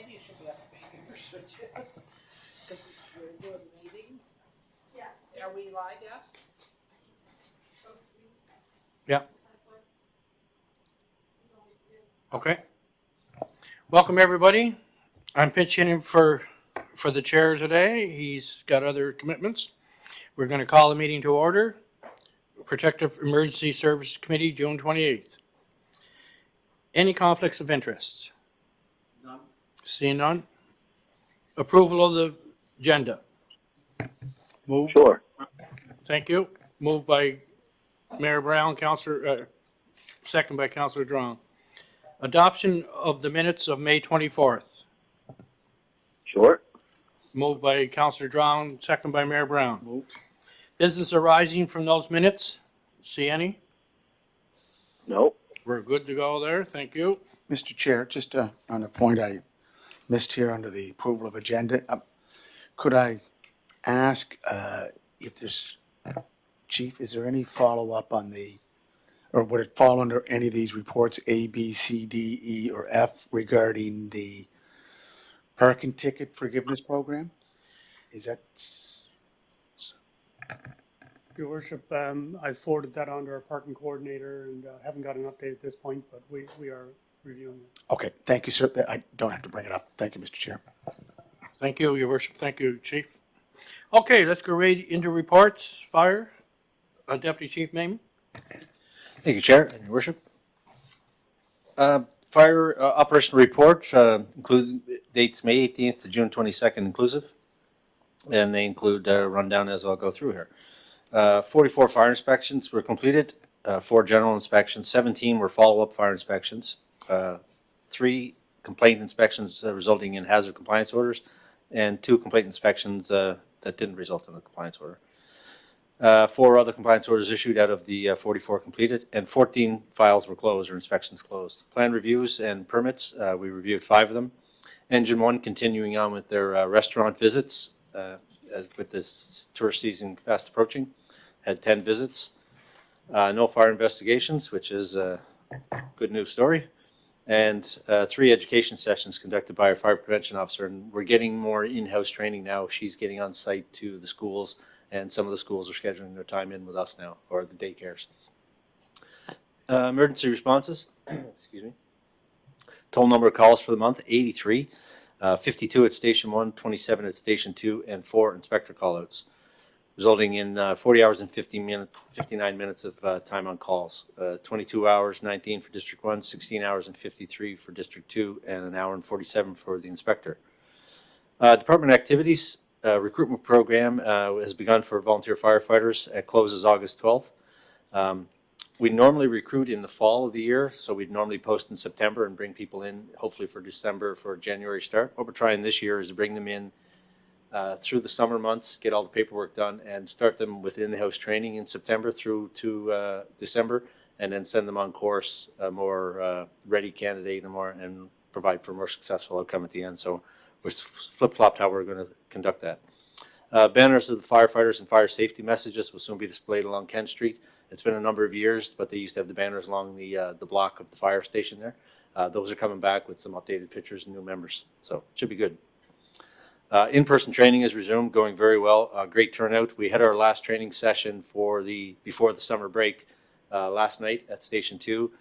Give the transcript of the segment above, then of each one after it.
Maybe you should be up here, should you? Because we're doing a meeting. Yeah. Are we live yet? Yeah. Okay. Welcome, everybody. I'm pitching in for the chair today. He's got other commitments. We're going to call the meeting to order. Protective Emergency Services Committee, June 28th. Any conflicts of interest? None. Seeing none? Approval of the agenda. Move. Sure. Thank you. Moved by Mayor Brown, second by Councillor Drong. Adoption of the minutes of May 24th. Sure. Moved by Councillor Drong, second by Mayor Brown. Move. Business arising from those minutes? See any? No. We're good to go there. Thank you. Mr. Chair, just on a point I missed here under the approval of agenda, could I ask if there's, Chief, is there any follow-up on the, or would it fall under any of these reports, A, B, C, D, E, or F, regarding the parking ticket forgiveness program? Is that? Your Worship, I forwarded that on to our parking coordinator and haven't got an update at this point, but we are reviewing it. Okay, thank you, sir. I don't have to bring it up. Thank you, Mr. Chair. Thank you, Your Worship. Thank you, Chief. Okay, let's go right into reports. Fire. Deputy Chief Mayman. Thank you, Chair and Your Worship. Fire operational report includes dates May 18th to June 22nd inclusive, and they include a rundown as I'll go through here. 44 fire inspections were completed, 4 general inspections, 17 were follow-up fire inspections, 3 complaint inspections resulting in hazard compliance orders, and 2 complaint inspections that didn't result in a compliance order. 4 other compliance orders issued out of the 44 completed, and 14 files were closed or inspections closed. Plan reviews and permits, we reviewed 5 of them. Engine 1 continuing on with their restaurant visits with this tourist season fast approaching, had 10 visits. No fire investigations, which is a good news story. And 3 education sessions conducted by our fire prevention officer, and we're getting more in-house training now. She's getting on site to the schools, and some of the schools are scheduling their time in with us now, or the daycares. Emergency responses, excuse me. Total number of calls for the month, 83. 52 at Station 1, 27 at Station 2, and 4 inspector callouts, resulting in 40 hours and 59 minutes of time on calls. 22 hours, 19 for District 1, 16 hours and 53 for District 2, and an hour and 47 for the inspector. Department activities, recruitment program has begun for volunteer firefighters. It closes August 12th. We normally recruit in the fall of the year, so we'd normally post in September and bring people in, hopefully for December for a January start. What we're trying this year is to bring them in through the summer months, get all the paperwork done, and start them with in-house training in September through to December, and then send them on course, a more ready candidate and provide for a more successful outcome at the end. So we're flip-flopped how we're going to conduct that. Banners of the firefighters and fire safety messages will soon be displayed along Kent Street. It's been a number of years, but they used to have the banners along the block of the fire station there. Those are coming back with some updated pictures and new members, so it should be good. In-person training is resumed, going very well. Great turnout. We had our last training session before the summer break last night at Station 2.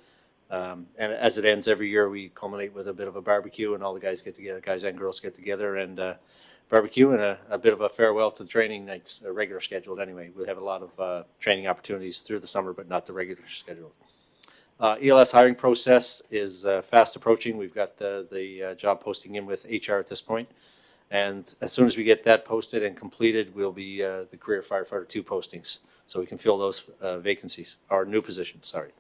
And as it ends every year, we culminate with a bit of a barbecue, and all the guys get together, guys and girls get together and barbecue, and a bit of a farewell to the training nights, regular scheduled anyway. We have a lot of training opportunities through the summer, but not the regular schedule. ELS hiring process is fast approaching. We've got the job posting in with HR at this point. And as soon as we get that posted and completed, we'll be the Career Firefighter 2 postings. So we can fill those vacancies, or new positions, sorry.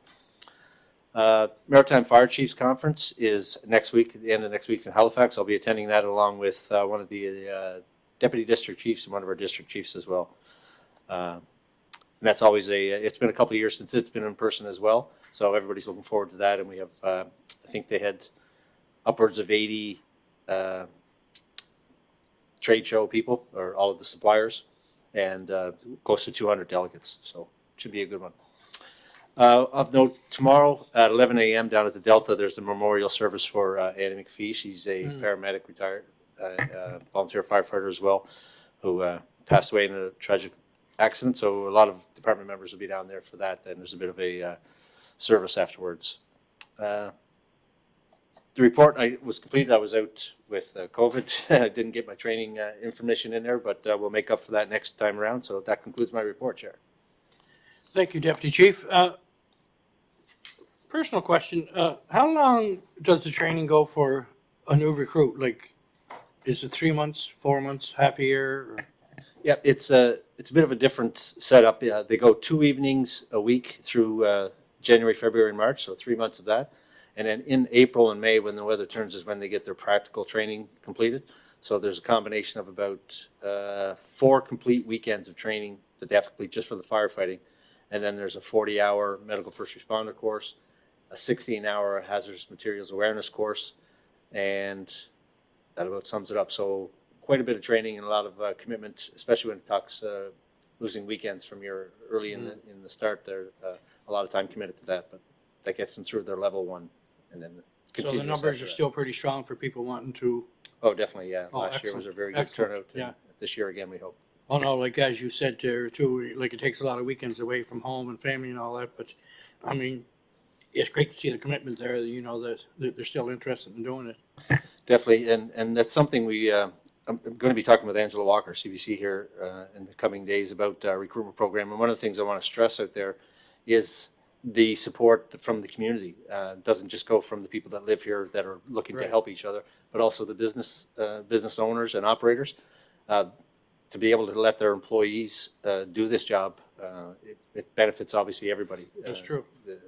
Maritime Fire Chiefs Conference is next week, at the end of next week in Halifax. I'll be attending that along with one of the Deputy District Chiefs and one of our District Chiefs as well. And that's always it's been a couple of years since it's been in person as well. So everybody's looking forward to that. And we have, I think they had upwards of 80 trade show people, or all of the suppliers, and close to 200 delegates. So it should be a good one. Of note, tomorrow at 11 a.m. down at the Delta, there's a memorial service for Annie McPhee. She's a paramedic, retired volunteer firefighter as well, who passed away in a tragic accident. So a lot of department members will be down there for that, and there's a bit of a service afterwards. The report I was completed. I was out with COVID. I didn't get my training information in there, but we'll make up for that next time around. So that concludes my report, Chair. Thank you, Deputy Chief. Personal question, how long does the training go for a new recruit? Like, is it 3 months, 4 months, half a year? Or? Yeah, it's a bit of a different setup. They go 2 evenings a week through January, February, and March, so 3 months of that. And then in April and May, when the weather turns, is when they get their practical training completed. So there's a combination of about 4 complete weekends of training that they have to complete just for the firefighting. And then there's a 40-hour medical first responder course, a 16-hour hazardous materials awareness course, and that about sums it up. So quite a bit of training and a lot of commitment, especially when it talks losing weekends from your early in the start. There a lot of time committed to that, but that gets them through their level 1, and then So the numbers are still pretty strong for people wanting to. Oh, definitely, yeah. Oh, Last year was a excellent. very good Excellent, turnout. And yeah. this year again, we hope. Oh no, like as you said there too, like it takes a lot of weekends away from home and family and all that. But I mean, it's great to see the commitment there. You know that they're still interested in doing it. Definitely, and that's something we. I'm going to be talking with Angela Walker, CBC, here in the coming days about recruitment program. And one of the things I want to stress out there is the support from the community. It doesn't just go from the people that live here that are looking to Right. help each other, but also the business owners and operators. To be able to let their employees do this job, it benefits obviously everybody. That's true.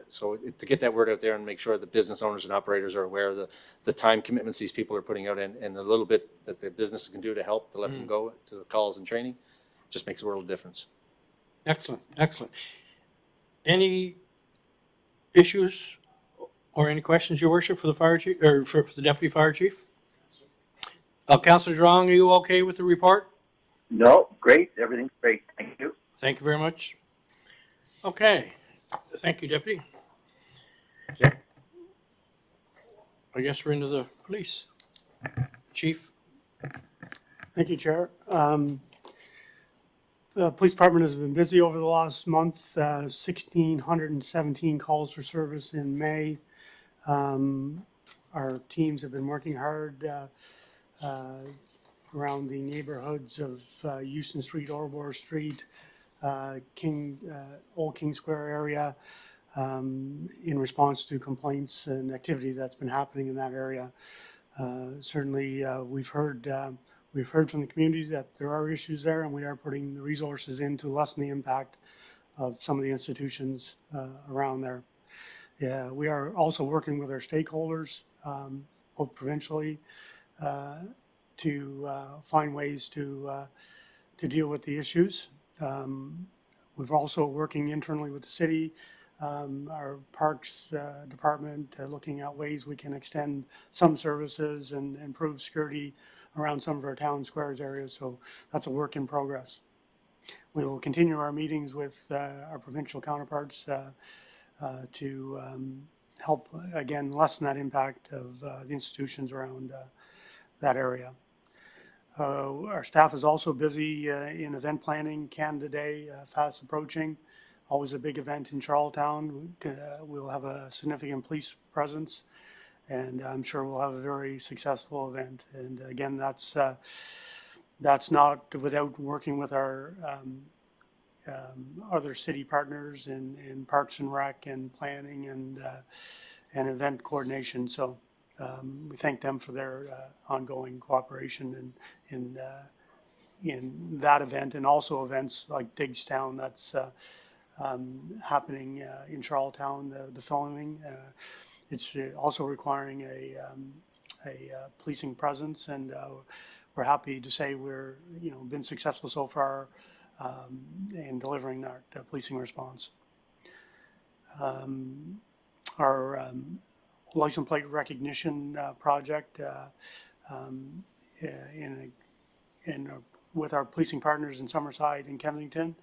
So to get that word out there and make sure that business owners and operators are aware of the time commitments these people are putting out and the little bit that the business can do to help to let them go to the calls and training, just makes a world of difference. Excellent, excellent. Any issues or any questions, Your Worship, for the fire chief or for the deputy fire chief? Councilor Zhang, are you okay with the report? No, great. Everything's great. Thank you. Thank you very much. Okay, thank you, Deputy. I guess we're into the police. Chief? Thank you, Chair. The police department has been busy over the last month, 1,617 calls for service in May. Our teams have been working hard around the neighborhoods of Euston Street, Orbor Street, Old King Square area, in response to complaints and activity that's been happening in that area. Certainly, we've heard from the community that there are issues there, and we are putting the resources in to lessen the impact of some of the institutions around there. Yeah, we are also working with our stakeholders, both provincially, to find ways to deal with the issues. We're also working internally with the city, our parks department, looking at ways we can extend some services and improve security around some of our town squares areas. So that's a work in progress. We will continue our meetings with our provincial counterparts to help, again, lessen that impact of the institutions around that area. Our staff is also busy in event planning. Canada Day, fast approaching, always a big event in Charlottetown. We'll have a significant police presence, and I'm sure we'll have a very successful event. And again, that's not without working with our other city partners in Parks and Rec and planning and event coordination. So we thank them for their ongoing cooperation in that event, and also events like Digstown that's happening in Charlottetown, the filming. It's also requiring a policing presence, and we're happy to say we're been successful so far in delivering that policing response. Our license plate recognition project with our policing partners in Summerside and Kensington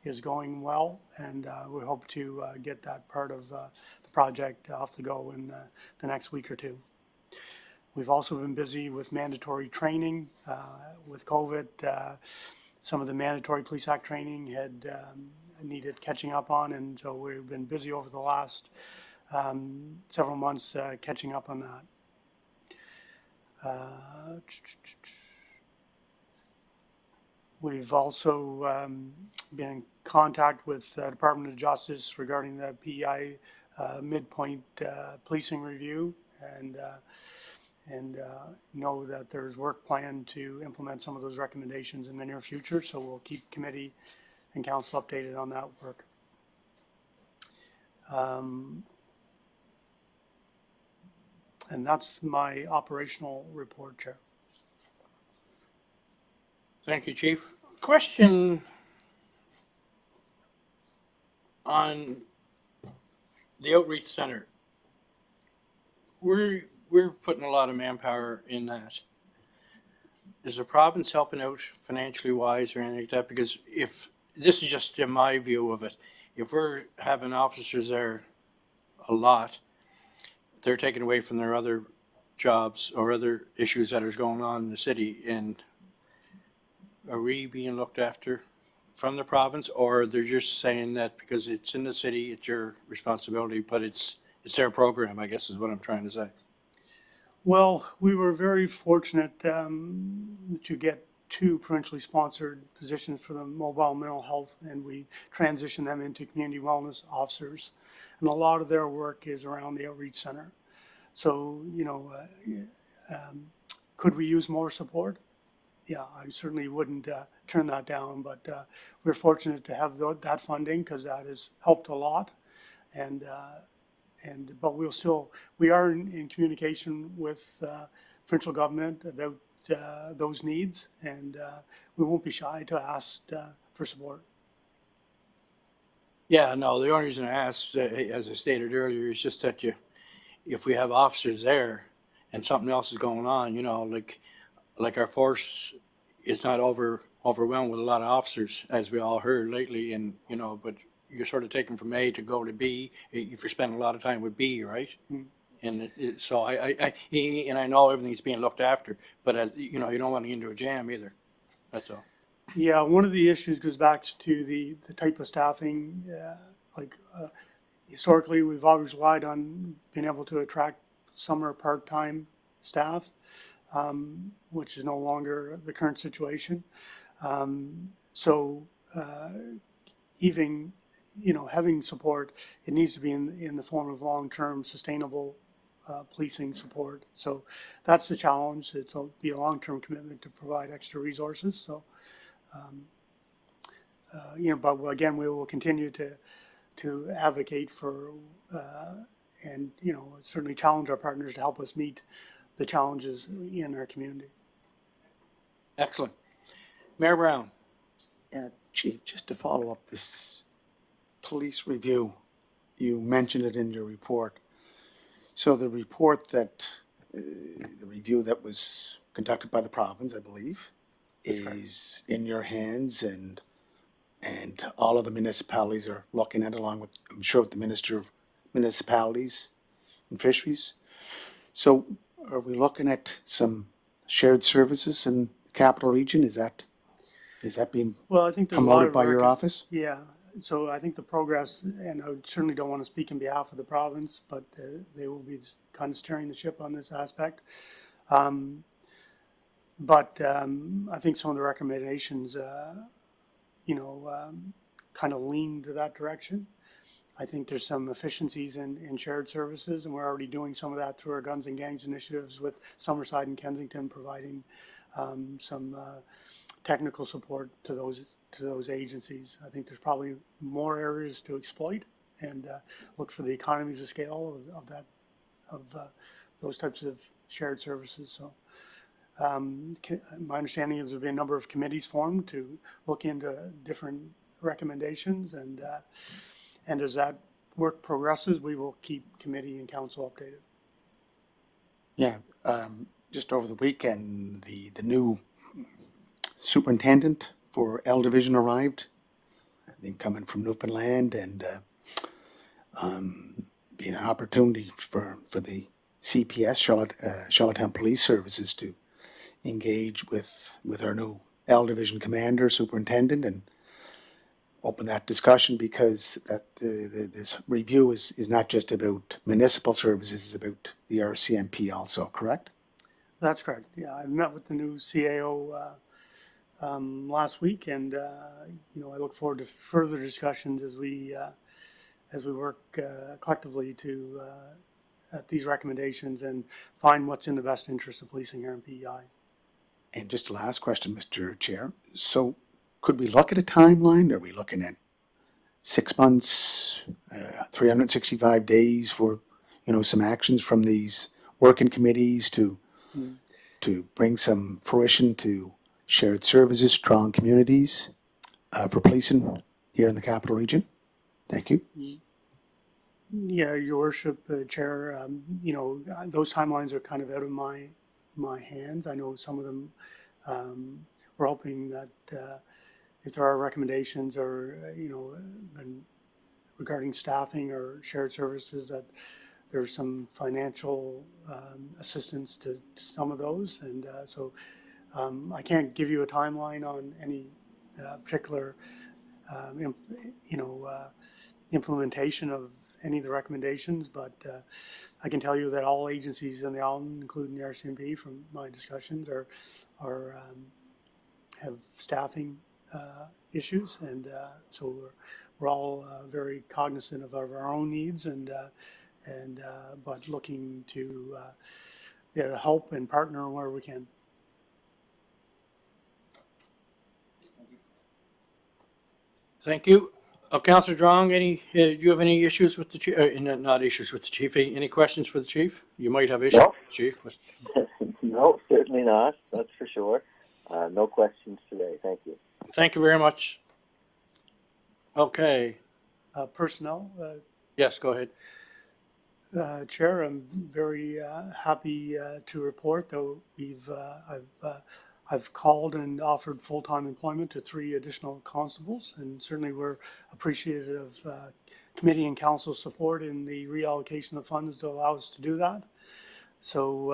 is going well, and we hope to get that part of the project off the go in the next week or two. We've also been busy with mandatory training. With COVID, some of the mandatory Police Act training had needed catching up on, and so we've been busy over the last several months catching up on that. We've also been in contact with the Department of Justice regarding the PEI midpoint policing review, and know that there's work planned to implement some of those recommendations in the near future, so we'll keep committee and council updated on that work. And that's my operational report, Chair. Thank you, Chief. Question on the outreach center. We're putting a lot of manpower in that. Is the province helping out financially wise or anything like that? Because if, this is just in my view of it, if we're having officers there a lot, they're taken away from their other jobs or other issues that is going on in the city. And are we being looked after from the province, or they're just saying that because it's in the city, it's your responsibility, but it's their program, I guess is what I'm trying to say. Well, we were very fortunate to get 2 provincially sponsored positions for the mobile mental health, and we transitioned them into community wellness officers. And a lot of their work is around the outreach center. So, could we use more support? Yeah, I certainly wouldn't turn that down, but we're fortunate to have that funding because that has helped a lot. But we are in communication with provincial government about those needs, and we won't be shy to ask for support. Yeah, no, the only reason I asked, as I stated earlier, is just that if we have officers there and something else is going on, like our force is not overwhelmed with a lot of officers, as we all heard lately, and, but you're sort of taking from A to go to B if you're spending a lot of time with B, right? Mm. And so I know everything's being looked after, but as you don't want to get into a jam either. That's all. Yeah, one of the issues goes back to the type of staffing. Historically, we've always relied on being able to attract summer part-time staff, which is no longer the current situation. Even having support, it needs to be in the form of long-term sustainable policing support. So that's the challenge. It'll be a long-term commitment to provide extra resources. So, but again, we will continue to advocate for and certainly challenge our partners to help us meet the challenges in our community. Excellent. Mayor Brown. Chief, just to follow up this police review, you mentioned it in your report. So the report that, the review that was conducted by the province, I believe, is in your hands, and all of the municipalities are looking at it, along with, I'm sure, with the Minister of Municipalities and Fisheries. So are we looking at some shared services in the capital region? Is that being Well, I think there's a lot promoted of by your office? Yeah. So I think the progress, and I certainly don't want to speak on behalf of the province, but they will be kind of steering the ship on this aspect. But I think some of the recommendations, kind of lean to that direction. I think there's some efficiencies in shared services, and we're already doing some of that through our Guns and Gangs initiatives with Summerside and Kensington, providing some technical support to those agencies. I think there's probably more areas to exploit and look for the economies of scale of those types of shared services. So my understanding is there'll be a number of committees formed to look into different recommendations, and as that work progresses, we will keep committee and council updated. Yeah, just over the weekend, the new superintendent for L Division arrived. I think coming from Newfoundland, and being an opportunity for the CPS, Charlottetown Police Services, to engage with our new L Division Commander, Superintendent, and open that discussion, because this review is not just about municipal services, it's about the RCMP also, correct? That's correct. Yeah, I met with the new CAO last week, and I look forward to further discussions as we work collectively to at these recommendations and find what's in the best interest of policing here in PEI. And just a last question, Mr. Chair. So could we look at a timeline? Are we looking at 6 months, 365 days for, some actions from these working committees to bring some fruition to shared services, strong communities for policing here in the capital region? Thank you. Yeah, Your Worship, Chair, those timelines are kind of out of my hands. I know some of them, we're hoping that if there are recommendations or, regarding staffing or shared services, that there's some financial assistance to some of those. And so I can't give you a timeline on any particular, implementation of any of the recommendations, but I can tell you that all agencies in the island, including the RCMP, from my discussions, are have staffing issues, and so we're all very cognizant of our own needs, and but looking to help and partner where we can. Thank you. Councillor Drong, do you have any issues with the chief? Not issues with the chief. Any questions for the chief? You might have issues No. with the chief. But... No, certainly not. That's for sure. No questions today. Thank you. Thank you very much. Okay. Personnel. Yes, go ahead. Chair, I'm very happy to report that I've called and offered full-time employment to 3 additional constables, and certainly we're appreciative of committee and council support in the reallocation of funds to allow us to do that. So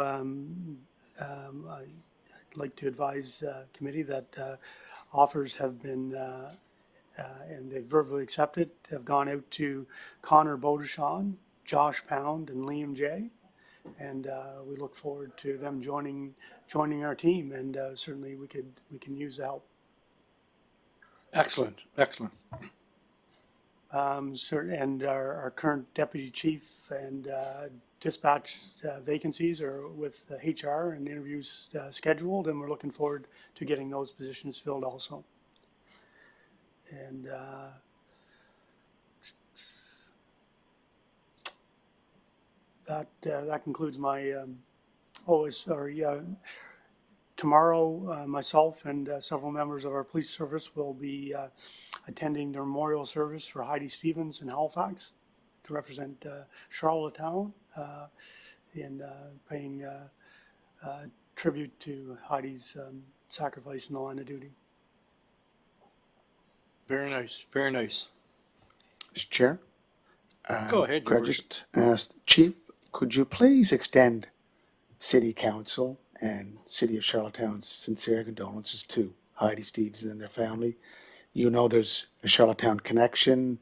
I'd like to advise committee that offers have been and they've verbally accepted, have gone out to Connor Bodeshawn, Josh Pound, and Liam J. And we look forward to them joining our team, and certainly we can use the help. Excellent. And our current deputy chief and dispatch vacancies are with HR and interviews scheduled, and we're looking forward to getting those positions filled also. And that concludes my. Tomorrow, myself and several members of our police service will be attending the memorial service for Heidi Stevens in Halifax to represent Charlottetown in paying tribute to Heidi's sacrifice in the line of duty. Very nice. Very nice. Mr. Chair? Go ahead, Could I Your just ask, Chief, could you please extend City Council and City of Charlottetown's sincere condolences to Heidi Stevenson and their family? There's a Charlottetown connection,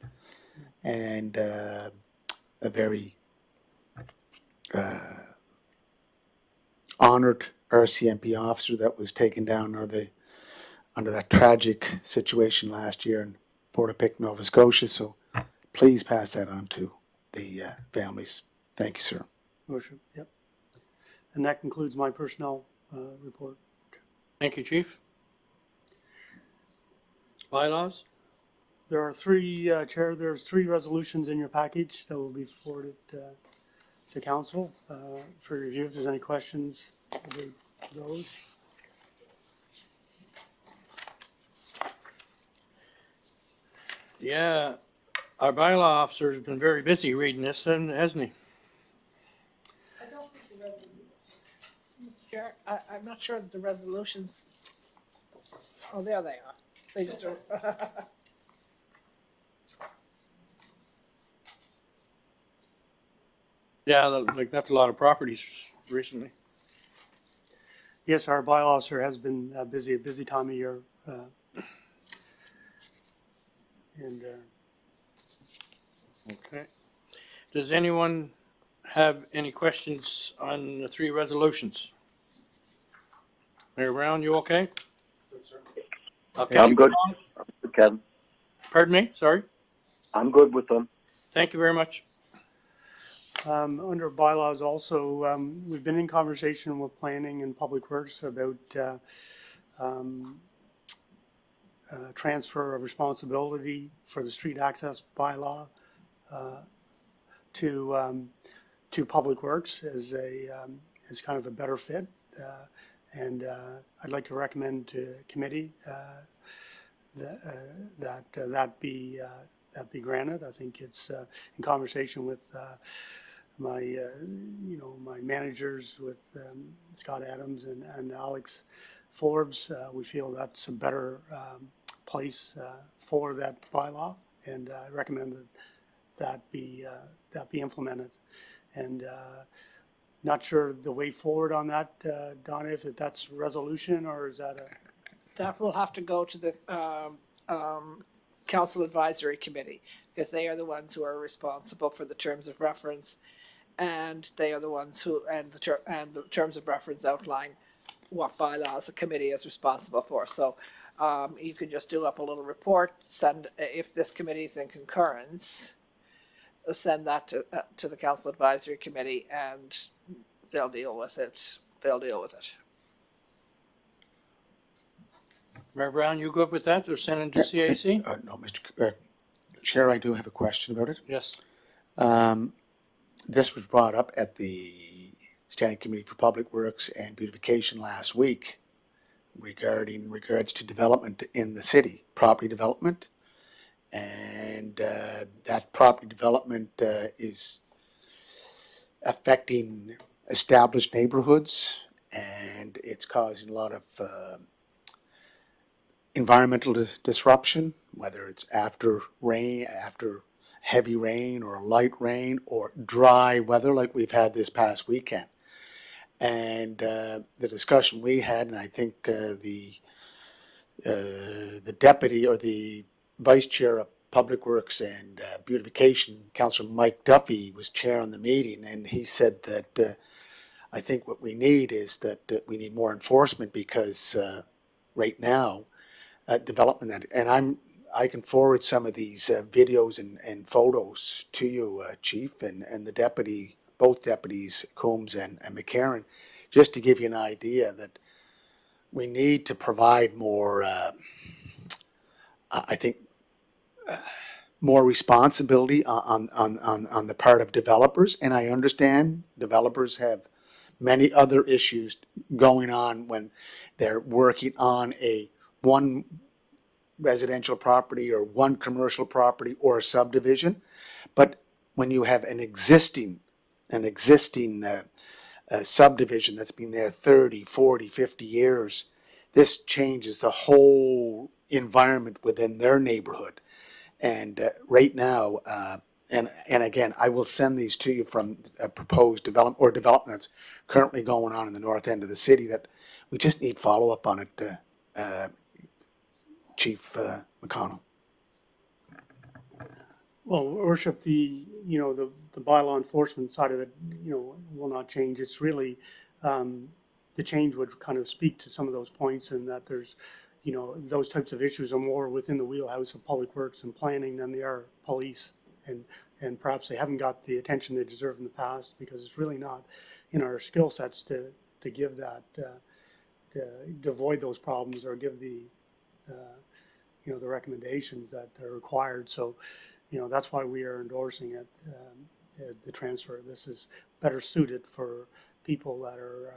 and a very honored RCMP officer that was taken down under that tragic situation last year in Portapique, Nova Scotia. So please pass that on to the families. Thank you, sir. Worship, yep. And that concludes my personnel report. Thank you, Chief. Bylaws? There are 3, Chair, there's 3 resolutions in your package that will be forwarded to council for review. If there's any questions about those. Yeah, our bylaw officer has been very busy reading this, hasn't he? I don't think the resolutions, Mr. Chair, I'm not sure that the resolutions, oh, there they are. They just are. Yeah, like that's a lot of properties recently. Yes, our bylaw officer has been busy, a busy time of year. And Okay. Does anyone have any questions on the three resolutions? Mayor Brown, you okay? Good, sir. Okay. I'm good, Kevin. Pardon me, sorry. I'm good with them. Thank you very much. under bylaws also, we've been in conversation with planning and public works about transfer of responsibility for the street access bylaw to public works as as kind of a better fit. And I'd like to recommend to committee that be granted. I think it's in conversation with my my managers, with Scott Adams and Alex Forbes. We feel that's a better place for that bylaw, and I recommend that be implemented. And not sure the way forward on that, Donna, if that's resolution or is that a? That will have to go to the Council Advisory Committee, because they are the ones who are responsible for the terms of reference, and they are the ones who, and the terms of reference outline what bylaws the committee is responsible for. So you could just do up a little report, send, if this committee is in concurrence, send that to the Council Advisory Committee, and they'll deal with it. Mayor Brown, you good with that? They're sending to CAC? No, Mr. Chair, I do have a question about it. Yes. This was brought up at the Standing Committee for Public Works and Beautification last week regards to development in the city, property development. And that property development is affecting established neighborhoods, and it's causing a lot of environmental disruption, whether it's after rain, after heavy rain or light rain or dry weather like we've had this past weekend. And the discussion we had, and I think the deputy or the vice chair of Public Works and Beautification, Councillor Mike Duffy, was chair on the meeting, and he said that I think what we need is that we need more enforcement, because right now development, and I can forward some of these videos and photos to you, Chief, and the deputy, both deputies, Combs and McCarron, just to give you an idea that we need to provide more, I think, more responsibility on the part of developers. And I understand developers have many other issues going on when they're working on one residential property or one commercial property or a subdivision. But when you have an existing subdivision that's been there 30, 40, 50 years, this changes the whole environment within their neighborhood. And right now, and again, I will send these to you from a proposed developments currently going on in the north end of the city that we just need follow-up on it, Chief McConnell. Well, Worship, the bylaw enforcement side of it, will not change. It's really, the change would kind of speak to some of those points, and that there's, those types of issues are more within the wheelhouse of public works and planning than they are police. And perhaps they haven't got the attention they deserve in the past, because it's really not in our skill sets to give that, to avoid those problems or give the, the recommendations that are required. So, that's why we are endorsing it, the transfer. This is better suited for people that are,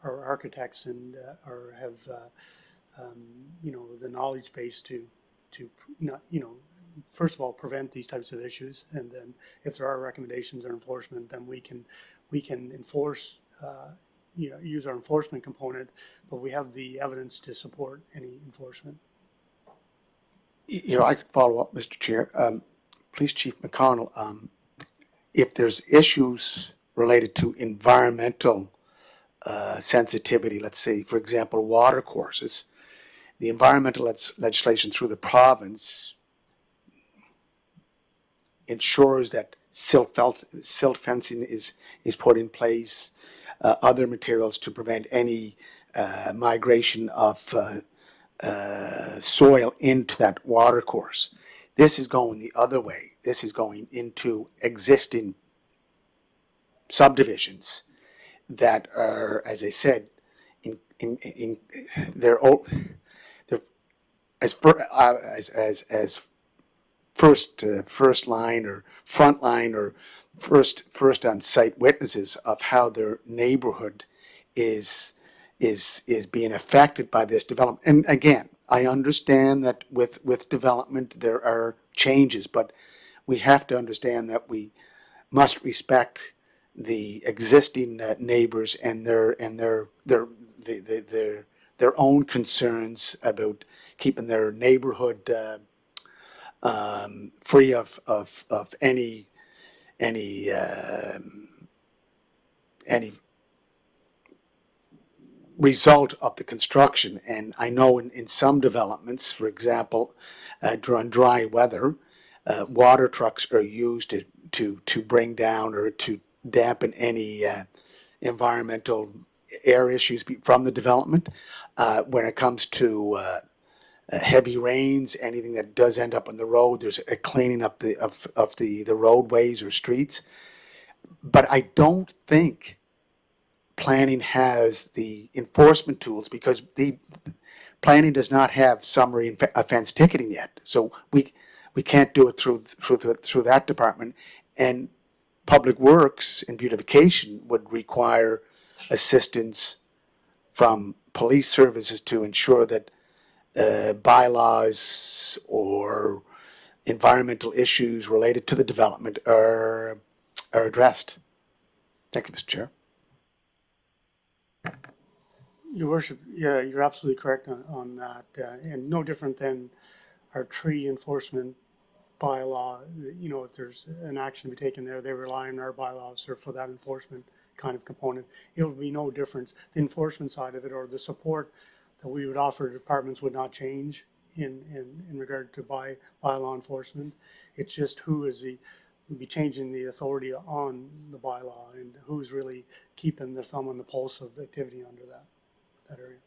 are architects and or have, the knowledge base to not, first of all, prevent these types of issues, and then if there are recommendations or enforcement, then we can enforce, use our enforcement component, but we have the evidence to support any enforcement. I could follow up, Mr. Chair. Police Chief McConnell, if there's issues related to environmental sensitivity, let's say, for example, water courses, the environmental legislation through the province ensures that silt fencing is put in place, other materials to prevent any migration of soil into that water course. This is going the other way. This is going into existing subdivisions that are, as I said, they're as first line or front line or first on site witnesses of how their neighborhood is being affected by this development. And again, I understand that with development there are changes, but we have to understand that we must respect the existing neighbors and their own concerns about keeping their neighborhood free of any result of the construction. And I know in some developments, for example, during dry weather, water trucks are used to bring down or to dampen any environmental air issues from the development. When it comes to heavy rains, anything that does end up on the road, there's a cleaning up of the roadways or streets. But I don't think planning has the enforcement tools, because the planning does not have summary offense ticketing yet. So we can't do it through that department. And Public Works and beautification would require assistance from police services to ensure that bylaws or environmental issues related to the development are addressed. Thank you, Mr. Chair. Your worship, yeah, you're absolutely correct on that, and no different than our tree enforcement bylaw. You know, if there's an action to be taken there, they rely on our bylaw officer for that enforcement kind of component. It'll be no difference. The enforcement side of it, or the support that we would offer departments, would not change in regard to bylaw enforcement. It's just who is be changing the authority on the bylaw and who's really keeping their thumb on the pulse of activity under that area.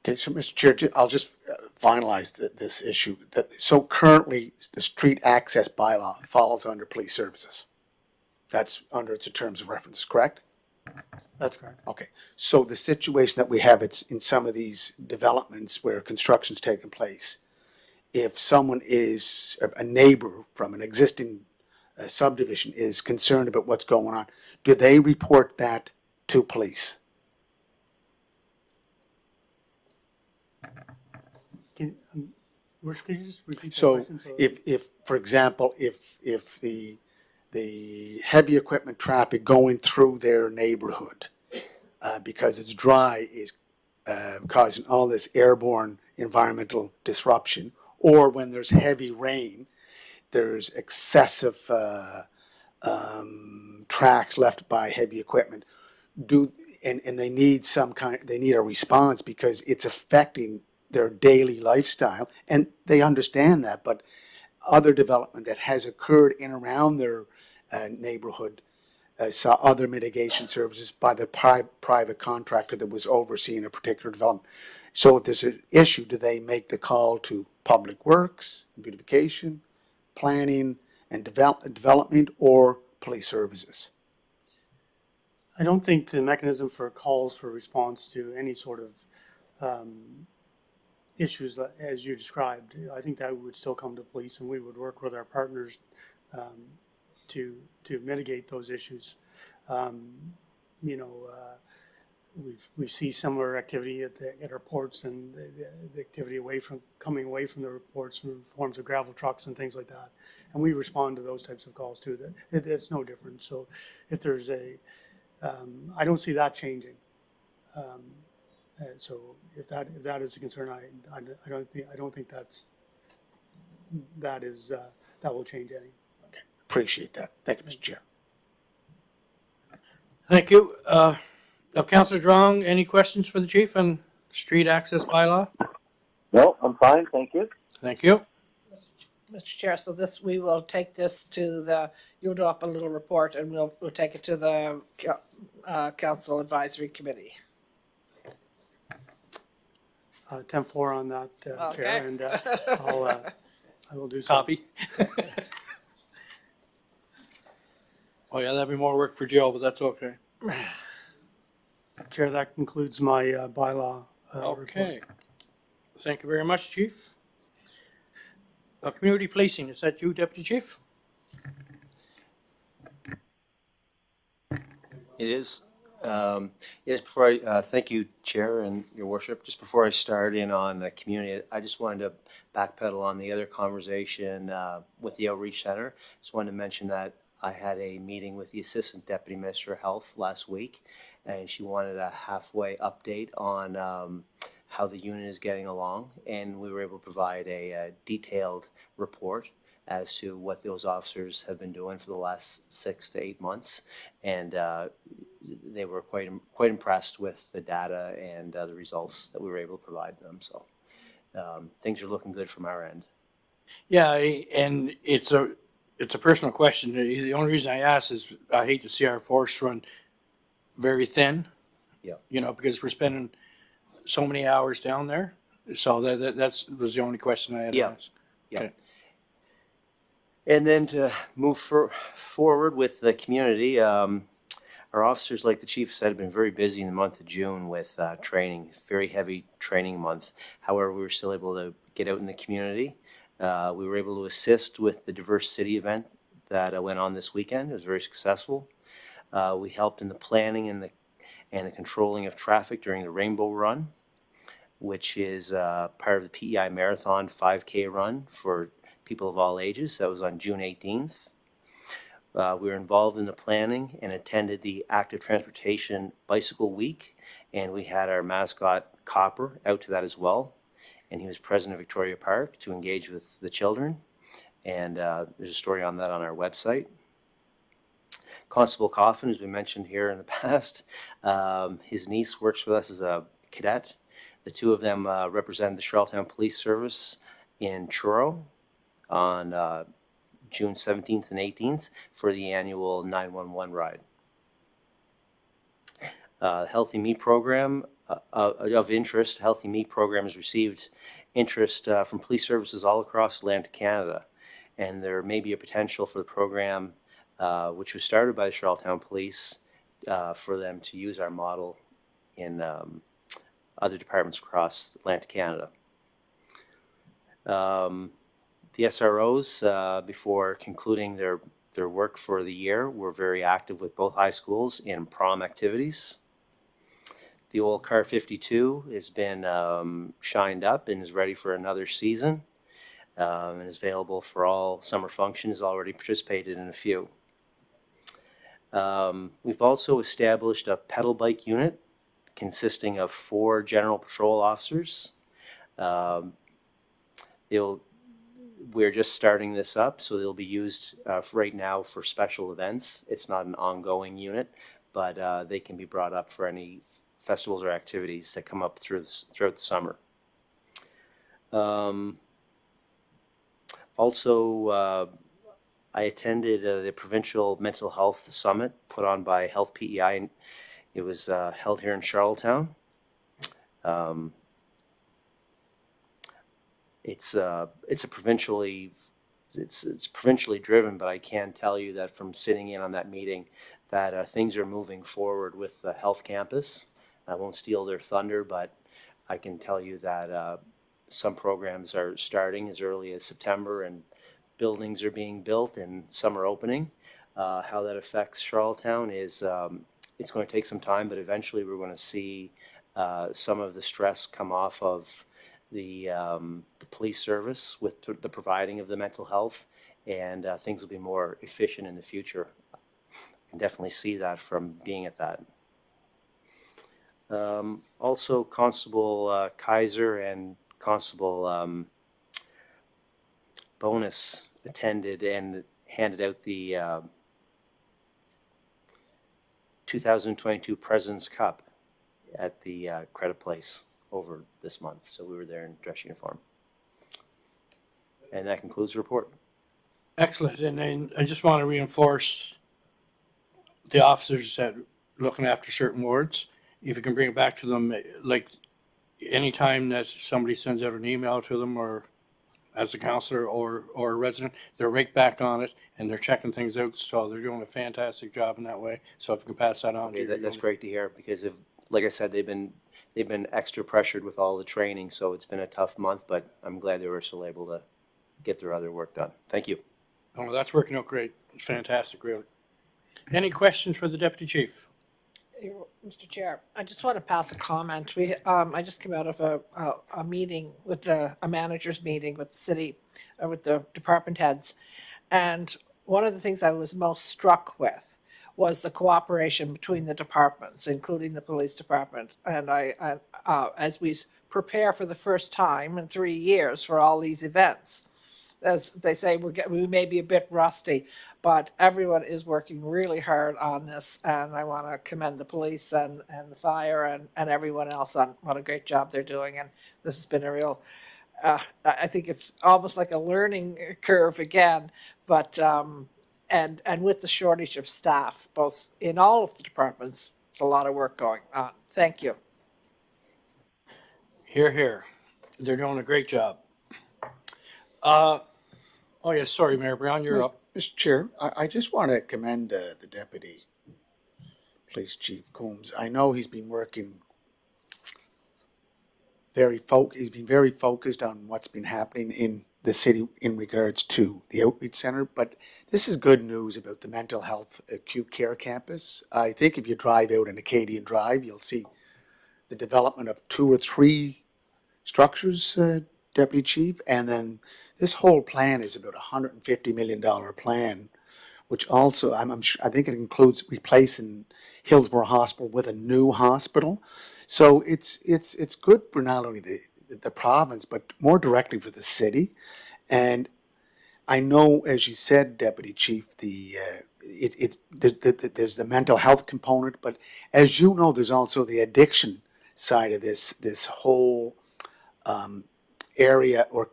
Okay, so Mr. Chair, I'll just finalize this issue. So currently, the street access bylaw falls under police services. That's under its terms of reference, correct? That's correct. Okay, so the situation that we have, it's in some of these developments where construction's taking place, if someone is, a neighbor from an existing subdivision is concerned about what's going on, do they report that to police? Can you just repeat that So question? if, for example, if the heavy equipment traffic going through their neighborhood, because it's dry, is causing all this airborne environmental disruption, or when there's heavy rain, there's excessive tracks left by heavy equipment, and they need they need a response because it's affecting their daily lifestyle, and they understand that. But other development that has occurred in around their neighborhood saw other mitigation services by the private contractor that was overseeing a particular development. So if there's an issue, do they make the call to Public Works, beautification, planning and development, or police services? I don't think the mechanism for calls for response to any sort of issues as you described, I think that would still come to police, and we would work with our partners to mitigate those issues. We see similar activity at our ports, and the activity coming away from the ports in forms of gravel trucks and things like that. And we respond to those types of calls too. It's no different. So if there's I don't see that changing. So if that is a concern, I don't think that will change any. Okay, appreciate that. Thank you, Mr. Chair. Thank you. Councillor Drong, any questions for the chief on street access bylaw? No, I'm fine, thank you. Thank you. Mr. Chair, so this, we will take this to the, you'll draw up a little report and we'll take it to the council advisory committee. 10-4 on that, Okay. Chair, and I will do so. Copy. Oh yeah, that'd be more work for Jill, but that's okay. Chair, that concludes my bylaw report. Okay. Thank you very much, chief. Community policing, is that you, Deputy Chief? It is. Yes, before I, thank you, Chair and Your Worship. Just before I start in on the community, I just wanted to backpedal on the other conversation with the Outreach Center. Just wanted to mention that I had a meeting with the Assistant Deputy Minister of Health last week, and she wanted a halfway update on how the unit is getting along, and we were able to provide a detailed report as to what those officers have been doing for the last 6 to 8 months, and they were quite impressed with the data and the results that we were able to provide them. So things are looking good from our end. Yeah, and it's a personal question. The only reason I ask is I hate to see our force run very thin. Yeah. You know, because we're spending so many hours down there. So that was the only question I had to Yeah. ask. Yeah. Okay. And then to move forward with the community, our officers, like the chief said, have been very busy in the month of June with training, very heavy training month. However, we were still able to get out in the community. We were able to assist with the Diverse City event that went on this weekend. It was very successful. We helped in the planning and the controlling of traffic during the Rainbow Run, which is part of the PEI Marathon 5K run for people of all ages. That was on June 18th. We were involved in the planning and attended the Active Transportation Bicycle Week, and we had our mascot Copper out to that as well, and he was present at Victoria Park to engage with the children, and there's a story on that on our website. Constable Coffin, as we mentioned here in the past, his niece works with us as a cadet. The two of them represent the Charlottetown Police Service in Truro on June 17th and 18th for the annual 911 ride. Healthy Meat Program of interest. Healthy Meat Program has received interest from police services all across Atlantic Canada, and there may be a potential for the program, which was started by the Charlottetown Police, for them to use our model in other departments across Atlantic Canada. The SROs, before concluding their work for the year, were very active with both high schools in prom activities. The old Car 52 has been shined up and is ready for another season, and is available for all summer functions. Already participated in a few. We've also established a pedal bike unit consisting of 4 general patrol officers. We're just starting this up, so they'll be used right now for special events. It's not an ongoing unit, but they can be brought up for any festivals or activities that come up throughout the summer. Also, I attended the Provincial Mental Health Summit put on by Health PEI, and it was held here in Charlottetown. It's provincially driven, but I can tell you that from sitting in on that meeting that things are moving forward with the health campus. I won't steal their thunder, but I can tell you that some programs are starting as early as September, and buildings are being built and some are opening. How that affects Charlottetown is it's going to take some time, but eventually we're going to see some of the stress come off of the police service with the providing of the mental health, and things will be more efficient in the future. I can definitely see that from being at that. Also, Constable Kaiser and Constable Bonus attended and handed out the 2022 President's Cup at the Credit Place over this month. So we were there in dress uniform. And that concludes the report. Excellent. And then I just want to reinforce the officers that looking after certain wards. If you can bring it back to them, like anytime that somebody sends out an email to them or as a counselor or a resident, they're right back on it and they're checking things out. So they're doing a fantastic job in that way. So if you can pass that on to Okay, your that's unit. great to hear because like I said, they've been extra pressured with all the training, so it's been a tough month, but I'm glad they were still able to get their other work done. Thank you. Oh, that's working out great. It's fantastic, really. Any questions for the deputy chief? Mr. Chair, I just want to pass a comment. I just came out of a meeting with a manager's meeting with the city, with the department heads. And one of the things I was most struck with was the cooperation between the departments, including the police department. And as we prepare for the first time in 3 years for all these events, as they say, we may be a bit rusty, but everyone is working really hard on this. And I want to commend the police and the fire and everyone else on what a great job they're doing. And this has been a real, I think it's almost like a learning curve again, but, and with the shortage of staff, both in all of the departments, it's a lot of work going on. Thank you. Hear, hear. They're doing a great job. Oh, yes, sorry, Mayor Brown, you're up. Mr. Chair, I just want to commend the Deputy Police Chief Coombs. I know he's been working he's been very focused on what's been happening in the city in regards to the outreach center, but this is good news about the mental health acute care campus. I think if you drive out in Acadian Drive, you'll see the development of 2 or 3 structures, Deputy Chief, and then this whole plan is about $150 million plan, which also I think it includes replacing Hillsborough Hospital with a new hospital. So it's good for not only the province but more directly for the city. And I know, as you said, Deputy Chief, there's the mental health component, but as you know, there's also the addiction side of this whole area or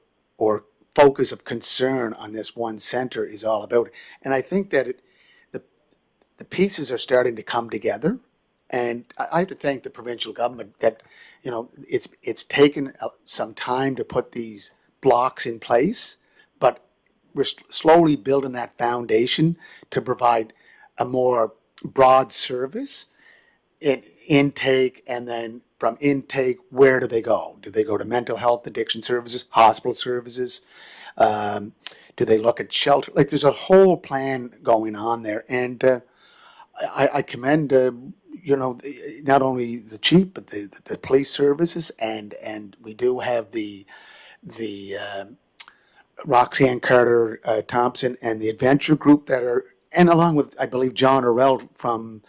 focus of concern on this one center is all about. And I think that the pieces are starting to come together. And I have to thank the provincial government that, it's taken some time to put these blocks in place, but we're slowly building that foundation to provide a more broad service in intake, and then from intake, where do they go? Do they go to mental health, addiction services, hospital services? Do they look at shelter? Like, there's a whole plan going on there. And I commend, not only the chief, but the police services. And we do have the Roxanne Carter Thompson and the Adventure Group that are, and along with, I believe, John Orell from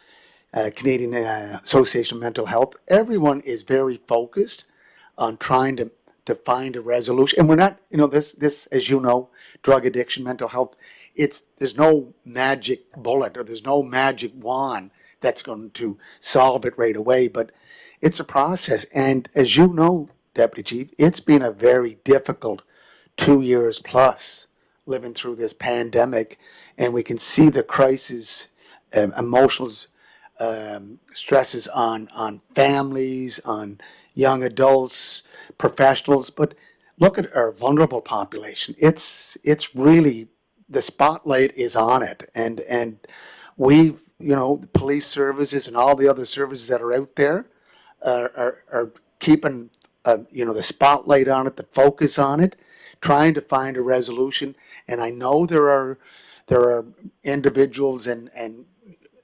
Canadian Association of Mental Health. Everyone is very focused on trying to find a resolution. And we're not, this, as you know, drug addiction, mental health, there's no magic bullet or there's no magic wand that's going to solve it right away, but it's a process. And as you know, Deputy Chief, it's been a very difficult 2 years plus living through this pandemic, and we can see the crisis, emotional stresses on families, on young adults, professionals. But look at our vulnerable population. It's really, the spotlight is on it, and we've, the police services and all the other services that are out there are keeping the spotlight on it, the focus on it, trying to find a resolution. And I know there are individuals and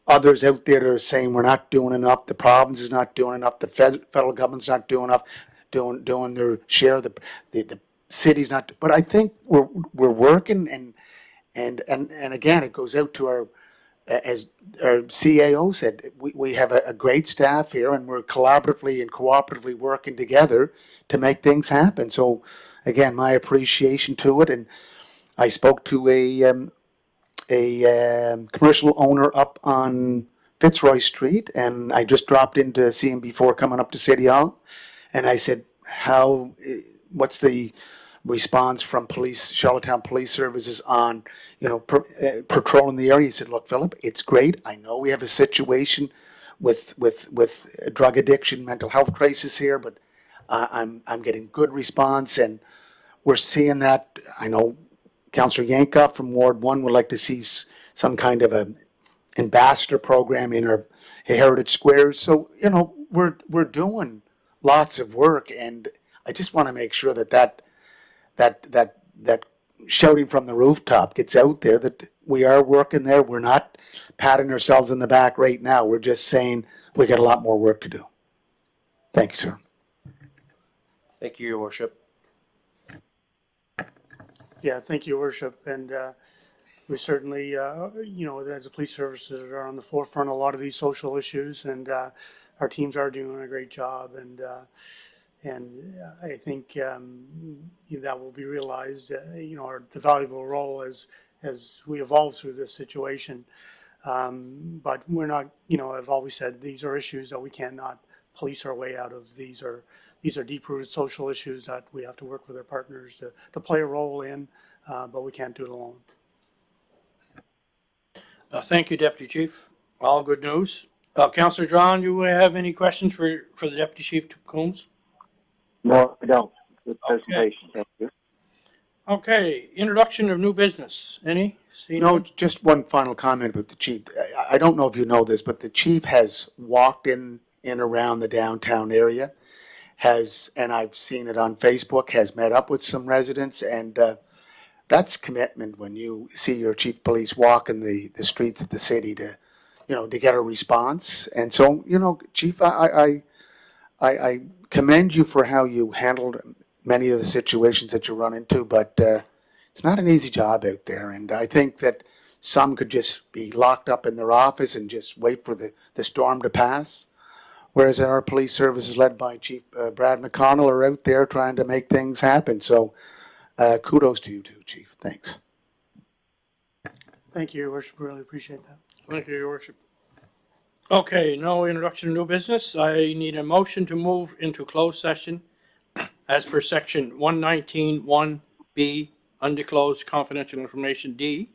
others out there that are saying we're not doing enough, the province is not doing enough, the federal government's not doing enough, doing their share, the city's not. But I think we're working, and again, it goes out to our, as our CAO said, we have a great staff here, and we're collaboratively and cooperatively working together to make things happen. So again, my appreciation to it. And I spoke to a commercial owner up on Fitzroy Street, and I just dropped in to see him before coming up to City Hall. And I said, what's the response from police, Charlottetown Police Services on, patrolling the area? He said, look, Philip, it's great. I know we have a situation with drug addiction, mental health crisis here, but I'm getting good response, and we're seeing that. I know Councillor Yankoff from Ward 1 would like to see some kind of a ambassador program in our heritage squares. So, we're doing lots of work, and I just want to make sure that shouting from the rooftop gets out there that we are working there. We're not patting ourselves in the back right now. We're just saying we got a lot more work to do. Thank you, sir. Thank you, Your Worship. Yeah, thank you, Your Worship. And we certainly, as the police services are on the forefront of a lot of these social issues, and our teams are doing a great job. And I think that will be realized, the valuable role as we evolve through this situation. But we're not, I've always said, these are issues that we cannot police our way out of. These are deep-rooted social issues that we have to work with our partners to play a role in, but we can't do it alone. Thank you, Deputy Chief. All good news. Councillor John, do you have any questions for the Deputy Chief Coombs? No, I don't. Good presentation. Thank you. Okay, introduction of new business. Any? No, just one final comment about the chief. I don't know if you know this, but the chief has walked in around the downtown area, and I've seen it on Facebook, has met up with some residents, and that's commitment when you see your chief of police walk in the streets of the city to get a response. And so, Chief, I commend you for how you handled many of the situations that you run into, but it's not an easy job out there. And I think that some could just be locked up in their office and just wait for the storm to pass. Whereas our police services led by Chief Brad McConnell are out there trying to make things happen. So kudos to you too, Chief. Thanks. Thank you, Your Worship. Really appreciate that. Thank you, Your Worship. Okay, no introduction of new business. I need a motion to move into closed session as per section 119(1)(b), undisclosed confidential information, D,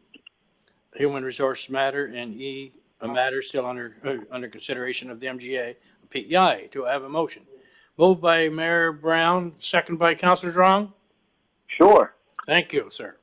human resource matter, and E, a matter still under consideration of the MGA, PEI. Do I have a motion? Moved by Mayor Brown, second by Councillor Drong. Sure. Thank you, sir.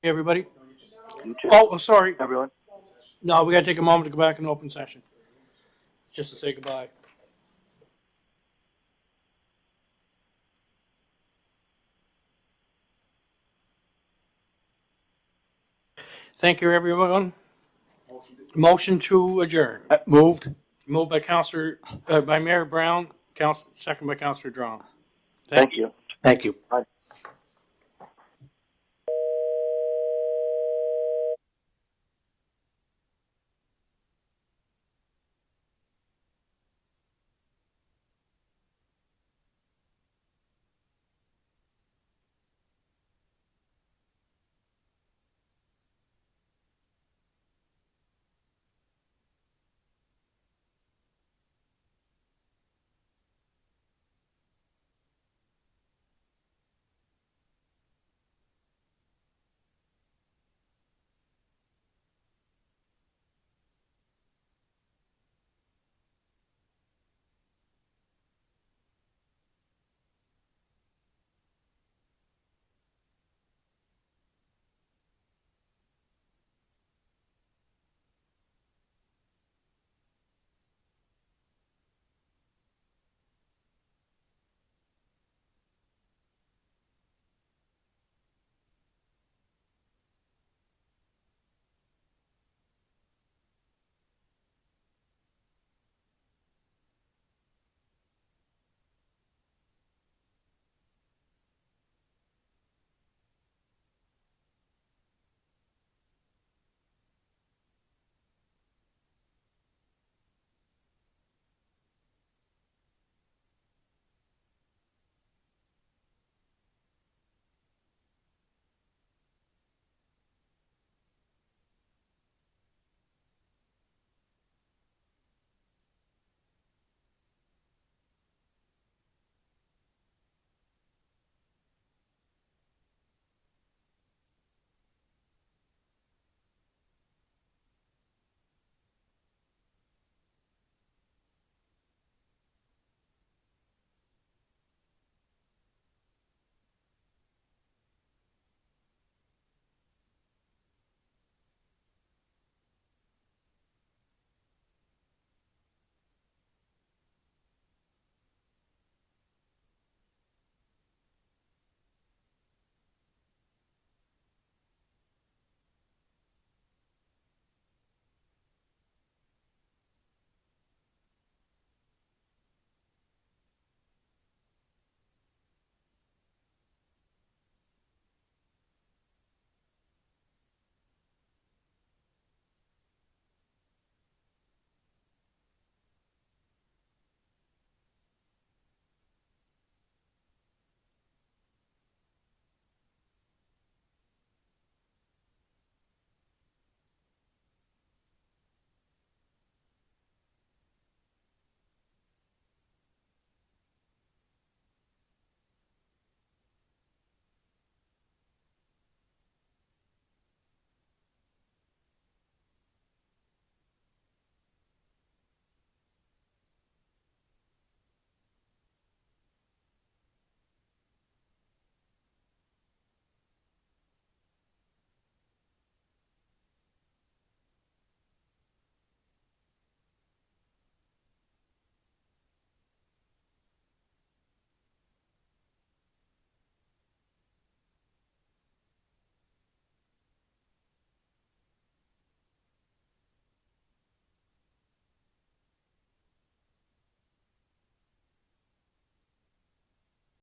Everybody? You too, Oh, sorry. everyone. No, we gotta take a moment to go back in open session. Just to say goodbye. Thank you, everyone. Motion to adjourn. Moved? Moved by by Mayor Brown, second by Councillor Drawn. Thank you. Thank you.